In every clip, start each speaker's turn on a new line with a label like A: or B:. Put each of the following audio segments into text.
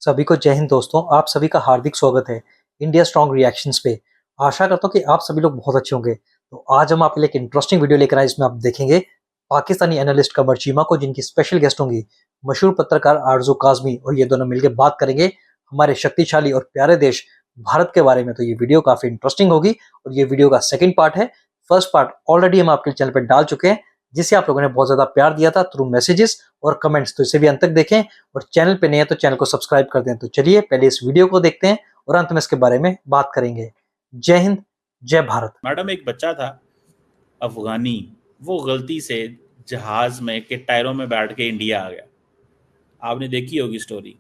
A: सभी को जय हिंद दोस्तों। आप सभी का हार्दिक स्वागत है इंडिया स्ट्रॉन्ग रिएक्शंस पे। आशा करता हूँ कि आप सभी लोग बहुत अच्छे होंगे। तो आज हम आपके लिए एक इंटरेस्टिंग वीडियो लेकर आए, इसमें आप देखेंगे पाकिस्तानी एनालिस्ट कमर चीमा को, जिनकी स्पेशल गेस्ट होंगी मशहूर पत्रकार आरजू काजमी, और ये दोनों मिलकर बात करेंगे हमारे शक्तिशाली और प्यारे देश भारत के बारे में। तो ये वीडियो काफी इंटरेस्टिंग होगी और ये वीडियो का सेकंड पार्ट है। फर्स्ट पार्ट ऑलरेडी हम आपके चैनल पर डाल चुके हैं, जिसे आप लोगों ने बहुत ज्यादा प्यार दिया था थ्रू मैसेजेस और कमेंट्स। तो इसे भी अंत तक देखें और चैनल पे नए हैं तो चैनल को सब्सक्राइब कर दें। तो चलिए पहले इस वीडियो को देखते हैं और अंत में इसके बारे में बात करेंगे। जय हिंद, जय भारत।
B: मैडम, एक बच्चा था अफगानी, वो गलती से जहाज में के टायरों में बैठ के इंडिया आ गया। आपने देखी होगी स्टोरी।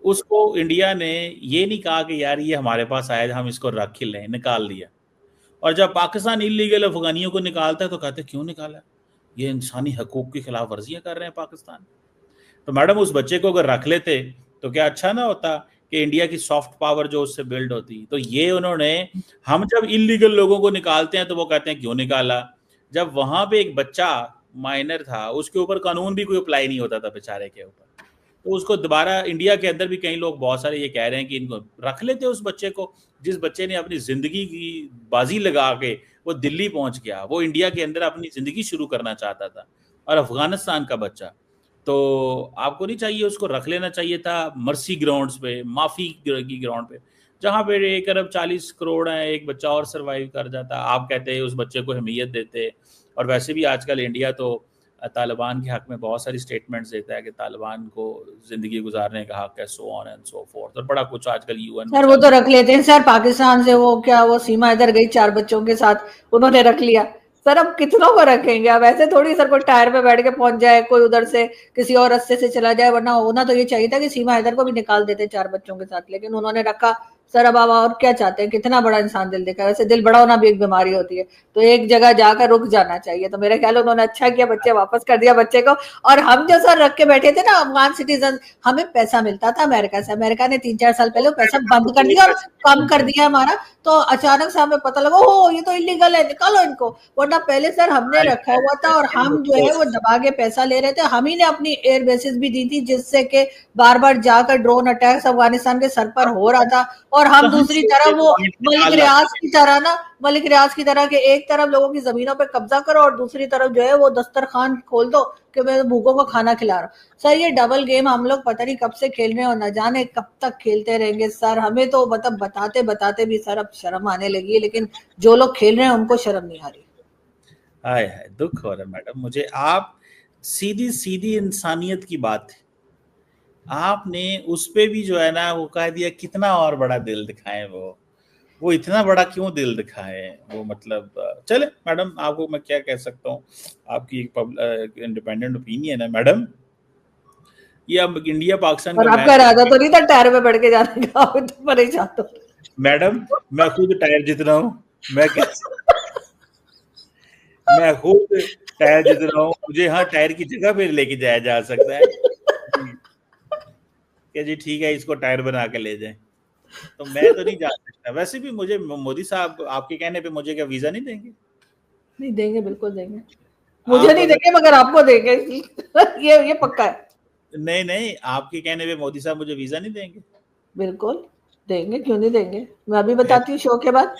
B: उसको इंडिया ने ये नहीं कहा कि यार ये हमारे पास आया, हम इसको रख ही लें, निकाल दिया। और जब पाकिस्तान इलीगल अफगानियों को निकालता है तो कहते क्यों निकाला, ये इंसानी हकूक की खिलाफ वर्जियां कर रहे हैं पाकिस्तान। तो मैडम, उस बच्चे को अगर रख लेते तो क्या अच्छा ना होता कि इंडिया की सॉफ्ट पावर जो उससे बिल्ड होती। तो ये उन्होंने, हम जब इलीगल लोगों को निकालते हैं तो वो कहते हैं क्यों निकाला। जब वहां पे एक बच्चा माइनर था, उसके ऊपर कानून भी कोई अप्लाई नहीं होता था बेचारे के ऊपर, तो उसको दोबारा इंडिया के अंदर भी कई लोग, बहुत सारे ये कह रहे हैं कि इनको रख लेते उस बच्चे को, जिस बच्चे ने अपनी जिंदगी की बाजी लगा के वो दिल्ली पहुंच गया, वो इंडिया के अंदर अपनी जिंदगी शुरू करना चाहता था। और अफगानिस्तान का बच्चा, तो आपको नहीं चाहिए, उसको रख लेना चाहिए था मर्सी ग्राउंड्स पे, माफी की ग्राउंड पे, जहां पे 1 अरब 40 करोड़ है, एक बच्चा और सरवाइव कर जाता। आप कहते हैं उस बच्चे को अहमियत देते। और वैसे भी आजकल इंडिया तो तालिबान के हक में बहुत सारी स्टेटमेंट्स देता है कि तालिबान को जिंदगी गुजारने का हक है, so on and so fourth, और बड़ा कुछ आजकल यूएन में
C: सर वो तो रख लेते हैं सर। पाकिस्तान से वो सीमा इधर गई 4 बच्चों के साथ, उन्होंने रख लिया। सर अब कितनों को रखेंगे? अब ऐसे थोड़ी सर कोई टायर पे बैठ के पहुंच जाए, कोई उधर से किसी और रास्ते से चला जाए। वरना होना तो ये चाहिए था कि सीमा इधर को भी निकाल देते 4 बच्चों के साथ, लेकिन उन्होंने रखा। सर अब आप और क्या चाहते हैं? कितना बड़ा इंसान दिल देखा। वैसे दिल बड़ा होना भी एक बीमारी होती है, तो एक जगह जाकर रुक जाना चाहिए। तो मेरे ख्याल उन्होंने अच्छा किया, बच्चे वापस कर दिया बच्चे को। और हम जो सर रख के बैठे थे ना अफगान सिटीजन, हमें पैसा मिलता था अमेरिका से। अमेरिका ने 3-4 साल पहले पैसा बंद कर दिया और कम कर दिया हमारा। तो अचानक से हमें पता लगा हो ये तो इलीगल है, निकालो इनको। वरना पहले सर हमने रखा हुआ था और हम जो है वो दबा के पैसा ले रहे थे। हम ही ने अपनी एयर बेसिस भी दी थी, जिससे कि बार बार जाकर ड्रोन अटैक्स अफगानिस्तान के सर पर हो रहा था। और हम दूसरी तरफ वो मलिक रियाज की तरह के एक तरफ लोगों की जमीनों पे कब्जा करो और दूसरी तरफ जो है वो दस्तरखान खोल दो कि मैं भूखों को खाना खिला रहा हूँ। सर ये डबल गेम हम लोग पता नहीं कब से खेल रहे हैं और न जाने कब तक खेलते रहेंगे सर। हमें तो मतलब बताते बताते भी सर अब शर्म आने लगी है, लेकिन जो लोग खेल रहे हैं उनको शर्म नहीं आ रही।
B: हाय हाय, दुख हो रहा है मैडम मुझे। आप सीधी सीधी इंसानियत की बात है, आपने उस पे भी जो है ना वो कह दिया कितना और बड़ा दिल दिखाएं। वो इतना बड़ा क्यों दिल दिखाए वो, मतलब चले मैडम, आपको मैं क्या कह सकता हूँ, आपकी एक इंडिपेंडेंट ओपिनियन है मैडम। ये अब इंडिया पाकिस्तान
C: और
B: का
C: आपका
B: मैच
C: इरादा तो नहीं था टायर में बैठ के जाने का? तो परेशान तो
B: मैडम, मैं खुद टायर जितना हूँ, मैं कैसे, मैं खुद टायर जितना हूँ, मुझे हाँ टायर की जगह पे लेके जाया जा सकता है कि जी ठीक है इसको टायर बना के ले जाए, तो मैं तो नहीं जा सकता। वैसे भी मुझे मोदी साहब आपके कहने पे मुझे क्या वीजा नहीं देंगे?
C: नहीं देंगे, बिल्कुल देंगे। मुझे
B: आप
C: नहीं
B: अगर,
C: देंगे मगर आपको देंगे। ये पक्का है।
B: नहीं नहीं, आपके कहने पे मोदी साहब मुझे वीजा नहीं देंगे?
C: बिल्कुल देंगे, क्यों नहीं देंगे? मैं अभी बताती हूँ शो के बाद।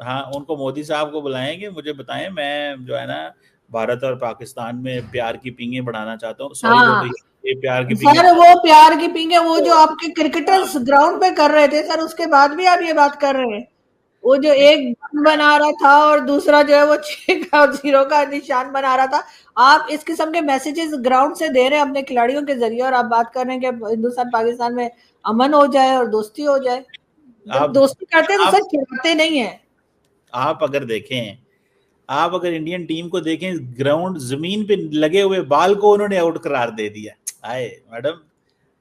B: हाँ, उनको मोदी साहब को बुलाएंगे, मुझे बताएं, मैं जो है ना भारत और पाकिस्तान में प्यार की पींगे बढ़ाना चाहता हूँ। सॉरी, वो तो
C: हाँ
B: ये प्यार की पींगे
C: सर, वो प्यार की पींगे वो जो आपके क्रिकेटर्स ग्राउंड पे कर रहे थे सर, उसके बाद भी आप ये बात कर रहे हैं। वो जो एक गन बना रहा था और दूसरा जो है वो 6 का 0 का निशान बना रहा था। आप इस किस्म के मैसेजेस ग्राउंड से दे रहे हैं अपने खिलाड़ियों के जरिए, और आप बात कर रहे हैं कि हिंदुस्तान पाकिस्तान में अमन हो जाए और दोस्ती हो जाए। जब
B: आप
C: दोस्ती करते हैं तो
B: आप
C: सर खिलाते नहीं है।
B: आप अगर देखें, आप अगर इंडियन टीम को देखें, ग्राउंड जमीन पे लगे हुए बाल को उन्होंने आउट करार दे दिया। आए मैडम,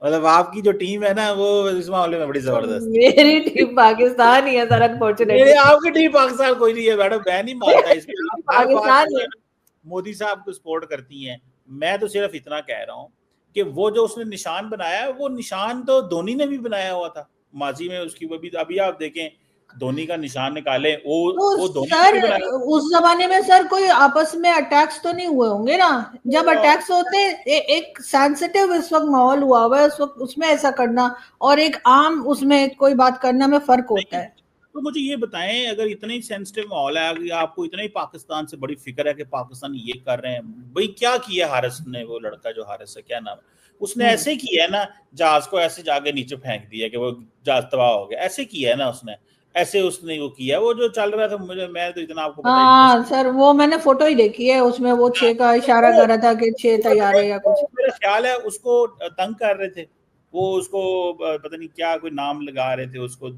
B: मतलब आपकी जो टीम है ना वो इस मामले में बड़ी जबरदस्त है।
C: मेरी टीम पाकिस्तान ही है सर,
B: नहीं,
C: अनफॉर्चुनेटली।
B: आपकी टीम पाकिस्तान कोई नहीं है मैडम, मैं नहीं मानता इसमें। आप हर बात
C: पाकिस्तान
B: जो
C: ही
B: है
C: है।
B: ना मोदी साहब को सपोर्ट करती हैं। मैं तो सिर्फ इतना कह रहा हूँ कि वो जो उसने निशान बनाया, वो निशान तो धोनी ने भी बनाया हुआ था माजी में उसकी। वो भी अभी आप देखें, धोनी का निशान निकाले,
C: तो
B: वो धोनी ने
C: सर
B: भी बनाया।
C: उस जमाने में सर कोई आपस में अटैक्स तो नहीं हुए होंगे ना? जब अटैक्स होते एक सेंसिटिव इस वक्त माहौल हुआ है, उस वक्त उसमें ऐसा करना और एक आम उसमें कोई बात करना में फर्क होता
B: नहीं,
C: है।
B: तो मुझे ये बताएं, अगर इतना ही सेंसिटिव माहौल है, अगर आपको इतना ही पाकिस्तान से बड़ी फिक्र है कि पाकिस्तान ये कर रहे हैं, भाई क्या किया हारिस ने, वो लड़का जो हारिस है, क्या नाम है, उसने ऐसे किया है ना, जहाज को ऐसे जाके नीचे फेंक दिया कि वो जहाज तबाह हो गया, ऐसे किया है ना उसने, ऐसे उसने वो किया, वो जो चल रहा था, मैं तो इतना आपको पता
C: हाँ सर, वो मैंने फोटो ही देखी है, उसमें वो 6 का इशारा कर रहा था कि 6 तैयार है या कुछ।
B: मेरा ख्याल है उसको तंग कर रहे थे, वो उसको पता नहीं क्या कोई नाम लगा रहे थे उसको,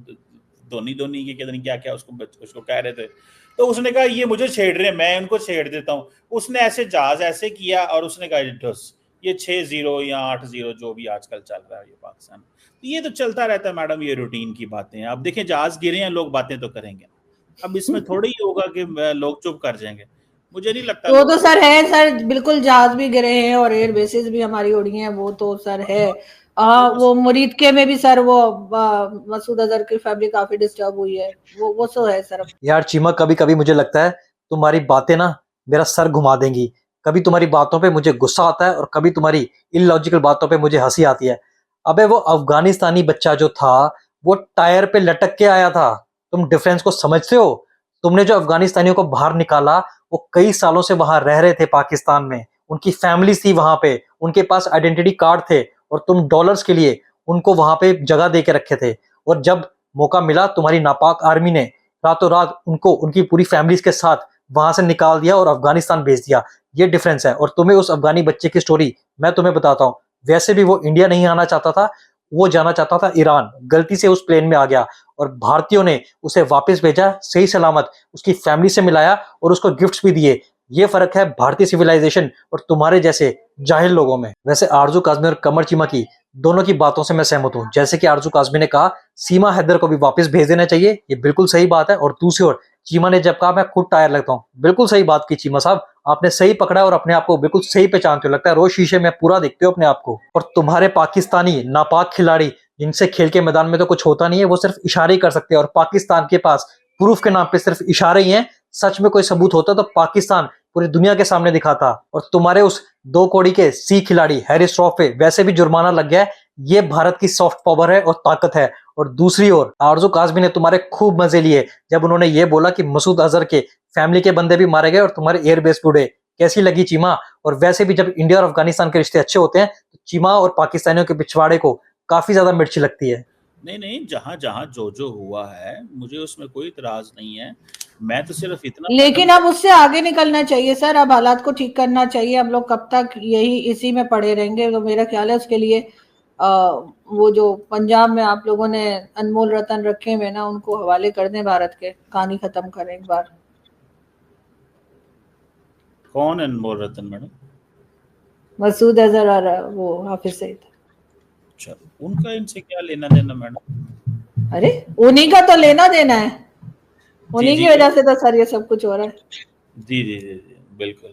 B: धोनी धोनी के क्या नहीं क्या क्या उसको कह रहे थे, तो उसने कहा ये मुझे छेड़ रहे हैं, मैं उनको छेड़ देता हूँ, उसने ऐसे जहाज ऐसे किया और उसने कहा ढुस, ये 6-0 या 8-0 जो भी आजकल चल रहा है ये पाकिस्तान, तो ये तो चलता रहता है मैडम, ये रूटीन की बातें हैं। अब देखें जहाज गिरे हैं, लोग बातें तो करेंगे, अब इसमें थोड़ी ही होगा कि लोग चुप कर जाएंगे, मुझे नहीं लगता
C: वो
B: लोग
C: तो
B: चुप।
C: सर है सर, बिल्कुल जहाज भी गिरे हैं और एयर बेसिस भी हमारी उड़ी हैं, वो तो सर है। वो मुरीद के में भी सर वो मसूद अजहर की फैमिली काफी डिस्टर्ब हुई है, वो तो है सर।
A: यार चीमा, कभी कभी मुझे लगता है तुम्हारी बातें ना मेरा सर घुमा देंगी। कभी तुम्हारी बातों पे मुझे गुस्सा आता है और कभी तुम्हारी इलॉजिकल बातों पे मुझे हंसी आती है। अबे वो अफगानिस्तानी बच्चा जो था वो टायर पे लटक के आया था। तुम डिफरेंस को समझते हो? तुमने जो अफगानिस्तानियों को बाहर निकाला वो कई सालों से वहां रह रहे थे पाकिस्तान में, उनकी फैमिलीज थी वहां पे, उनके पास आइडेंटिटी कार्ड थे और तुम डॉलर्स के लिए उनको वहां पे जगह दे के रखे थे। और जब मौका मिला तुम्हारी नापाक आर्मी ने रातों रात उनको उनकी पूरी फैमिलीज के साथ वहां से निकाल दिया और अफगानिस्तान भेज दिया। ये डिफरेंस है। और तुम्हें उस अफगानी बच्चे की स्टोरी मैं तुम्हें बताता हूँ। वैसे भी वो इंडिया नहीं आना चाहता था, वो जाना चाहता था ईरान। गलती से उस प्लेन में आ गया और भारतीयों ने उसे वापस भेजा सही सलामत, उसकी फैमिली से मिलाया और उसको गिफ्ट्स भी दिए। ये फर्क है भारतीय सिविलाइजेशन और तुम्हारे जैसे जाहिल लोगों में। वैसे आरजू काजमी और कमर चीमा की दोनों की बातों से मैं सहमत हूँ। जैसे कि आरजू काजमी ने कहा सीमा हैदर को भी वापस भेज देना चाहिए, ये बिल्कुल सही बात है। और दूसरी ओर चीमा ने जब कहा मैं खुद टायर लगता हूँ, बिल्कुल सही बात की चीमा साहब, आपने सही पकड़ा और अपने आप को बिल्कुल सही पहचानते हो। लगता है रोज शीशे में पूरा देखते हो अपने आप को। और तुम्हारे पाकिस्तानी नापाक खिलाड़ी जिनसे खेल के मैदान में तो कुछ होता नहीं है, वो सिर्फ इशारे ही कर सकते हैं और पाकिस्तान के पास प्रूफ के नाम पे सिर्फ इशारे ही हैं। सच में कोई सबूत होता तो पाकिस्तान पूरी दुनिया के सामने दिखाता। और तुम्हारे उस 2 कौड़ी के सी खिलाड़ी हैरिस रॉफ पे वैसे भी जुर्माना लग गया है। ये भारत की सॉफ्ट पावर है और ताकत है। और दूसरी ओर आरजू काजमी ने तुम्हारे खूब मजे लिए जब उन्होंने ये बोला कि मसूद अजहर के फैमिली के बंदे भी मारे गए और तुम्हारे एयरबेस भी उड़े। कैसी लगी चीमा? और वैसे भी जब इंडिया और अफगानिस्तान के रिश्ते अच्छे होते हैं तो चीमा और पाकिस्तानियों के पिछवाड़े को काफी ज्यादा मिर्ची लगती है।
B: नहीं, जहां जहां जो हुआ है मुझे उसमें कोई इतराज नहीं है, मैं तो सिर्फ इतना
C: लेकिन अब उससे आगे निकलना चाहिए सर, अब हालात को ठीक करना चाहिए। हम लोग कब तक यही इसी में पड़े रहेंगे? तो मेरा ख्याल है उसके लिए वो जो पंजाब में आप लोगों ने अनमोल रतन रखे हुए ना, उनको हवाले कर दें भारत के, कहानी खत्म करें एक बार।
B: कौन अनमोल रतन मैडम?
C: मसूद अजहर और वो हाफिज सईद।
B: अच्छा, उनका इनसे क्या लेना देना मैडम?
C: अरे उन्हीं का तो लेना देना है, उन्हीं
B: जी
C: की वजह से तो सर ये सब कुछ हो रहा है।
B: जी जी जी जी बिल्कुल।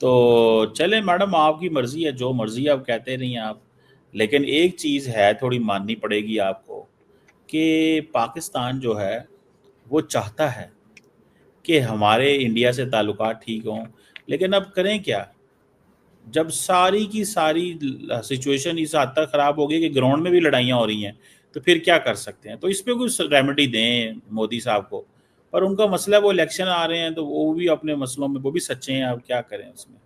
B: तो चले मैडम, आपकी मर्जी है, जो मर्जी आप कहते रहिए आप, लेकिन एक चीज़ है थोड़ी माननी पड़ेगी आपको कि पाकिस्तान जो है वो चाहता है कि हमारे इंडिया से ताल्लुकात ठीक हों, लेकिन अब करें क्या जब सारी की सारी सिचुएशन इस हद तक ख़राब हो गई कि ग्राउंड में भी लड़ाइयाँ हो रही हैं, तो फिर क्या कर सकते हैं? तो इस पे कुछ रेमेडी दें मोदी साहब को। पर उनका मसला, वो इलेक्शन आ रहे हैं तो वो भी अपने मसलों में वो भी सच्चे हैं, अब क्या करें उसमें?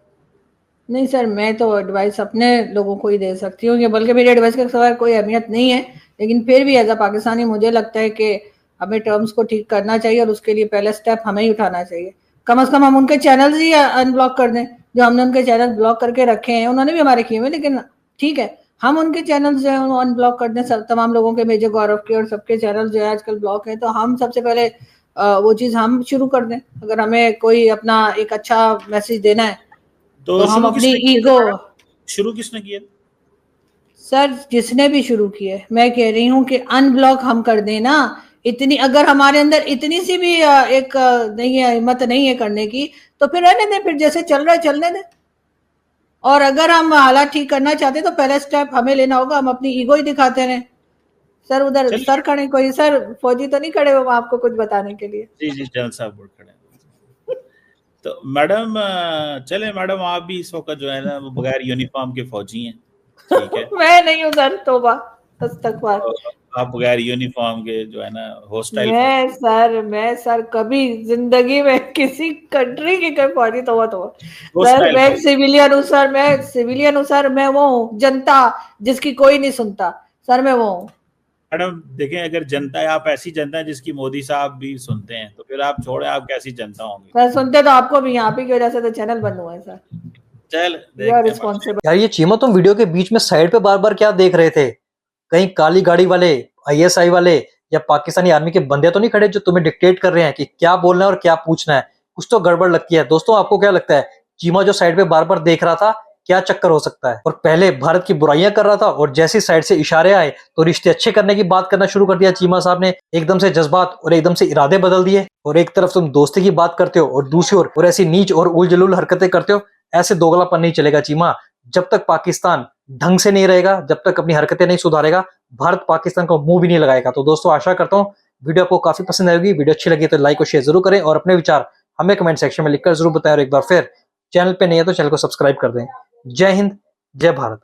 C: नहीं सर, मैं तो एडवाइस अपने लोगों को ही दे सकती हूँ, बल्कि मेरी एडवाइस के सवाल कोई अहमियत नहीं है। लेकिन फिर भी एज अ पाकिस्तानी मुझे लगता है कि हमें टर्म्स को ठीक करना चाहिए और उसके लिए पहला स्टेप हमें ही उठाना चाहिए। कम से कम हम उनके चैनल्स ही अनब्लॉक कर दें, जो हमने उनके चैनल ब्लॉक करके रखे हैं। उन्होंने भी हमारे किए हुए, लेकिन ठीक है, हम उनके चैनल्स जो है अनब्लॉक कर दें। सब तमाम लोगों के, मेजर गौरव के और सबके चैनल जो है आजकल ब्लॉक है, तो हम सबसे पहले वो चीज़ हम शुरू कर दें। अगर हमें कोई अपना एक अच्छा मैसेज देना है तो हम
B: शुरू
C: अपनी
B: किसने किया था
C: ईगो।
B: मैडम? शुरू किसने किया?
C: सर जिसने भी शुरू किए, मैं कह रही हूँ कि अनब्लॉक हम कर दें ना। इतनी अगर हमारे अंदर इतनी सी भी एक नहीं है, हिम्मत नहीं है करने की, तो फिर रहने दें, फिर जैसे चल रहा है चलने दें। और अगर हम हालात ठीक करना चाहते हैं तो पहला स्टेप हमें लेना होगा, हम अपनी ईगो ही दिखाते रहें। सर उधर
B: चलिए।
C: सर खड़े, कोई सर फौजी तो नहीं खड़े हो आपको कुछ बताने के लिए?
B: जी जी जनरल साहब बोर्ड खड़े हैं। तो मैडम चले मैडम, आप भी इस वक्त जो है ना वो बगैर यूनिफॉर्म के फौजी हैं, ठीक है।
C: मैं नहीं हूँ सर, तौबा इस्तगफार।
B: और आप बगैर यूनिफॉर्म के जो है ना हॉस्टाइल फौजी,
C: मैं सर कभी जिंदगी में किसी कंट्री की कोई फौजी तो सर
B: हॉस्टाइल
C: मैं
B: फौजी।
C: सिविलियन हूँ सर, मैं सिविलियन हूँ सर, मैं वो हूँ जनता जिसकी कोई नहीं सुनता सर, मैं वो हूँ।
B: मैडम देखें, अगर जनता है, आप ऐसी जनता है जिसकी मोदी साहब भी सुनते हैं, तो फिर आप छोड़े, आप कैसी जनता होंगी?
C: सर सुनते तो आपको भी, यहाँ पे की वजह से तो चैनल बंद हुआ है सर।
B: चल
C: यू आर
B: देखते हैं।
C: रिस्पॉन्सिबल।
A: यार ये चीमा, तुम वीडियो के बीच में साइड पे बार बार क्या देख रहे थे? कहीं काली गाड़ी वाले, आईएसआई वाले या पाकिस्तानी आर्मी के बंदे तो नहीं खड़े जो तुम्हें डिक्टेट कर रहे हैं कि क्या बोलना है और क्या पूछना है? कुछ तो गड़बड़ लगती है। दोस्तों आपको क्या लगता है, चीमा जो साइड पे बार बार देख रहा था, क्या चक्कर हो सकता है? और पहले भारत की बुराइयां कर रहा था और जैसी साइड से इशारे आए तो रिश्ते अच्छे करने की बात करना शुरू कर दिया चीमा साहब ने। एकदम से जज्बात और एकदम से इरादे बदल दिए, और एक तरफ तुम दोस्ती की बात करते हो और दूसरी ओर और ऐसी नीच और उलझुल हरकतें करते हो। ऐसे दोगलापन नहीं चलेगा चीमा। जब तक पाकिस्तान ढंग से नहीं रहेगा, जब तक अपनी हरकतें नहीं सुधारेगा, भारत पाकिस्तान को मुंह भी नहीं लगाएगा। तो दोस्तों आशा करता हूं वीडियो आपको काफी पसंद आएगी। वीडियो अच्छी लगी तो लाइक और शेयर जरूर करें और अपने विचार हमें कमेंट सेक्शन में लिखकर जरूर बताएं। और एक बार फिर चैनल पे नहीं है तो चैनल को सब्सक्राइब कर दें। जय हिंद, जय भारत।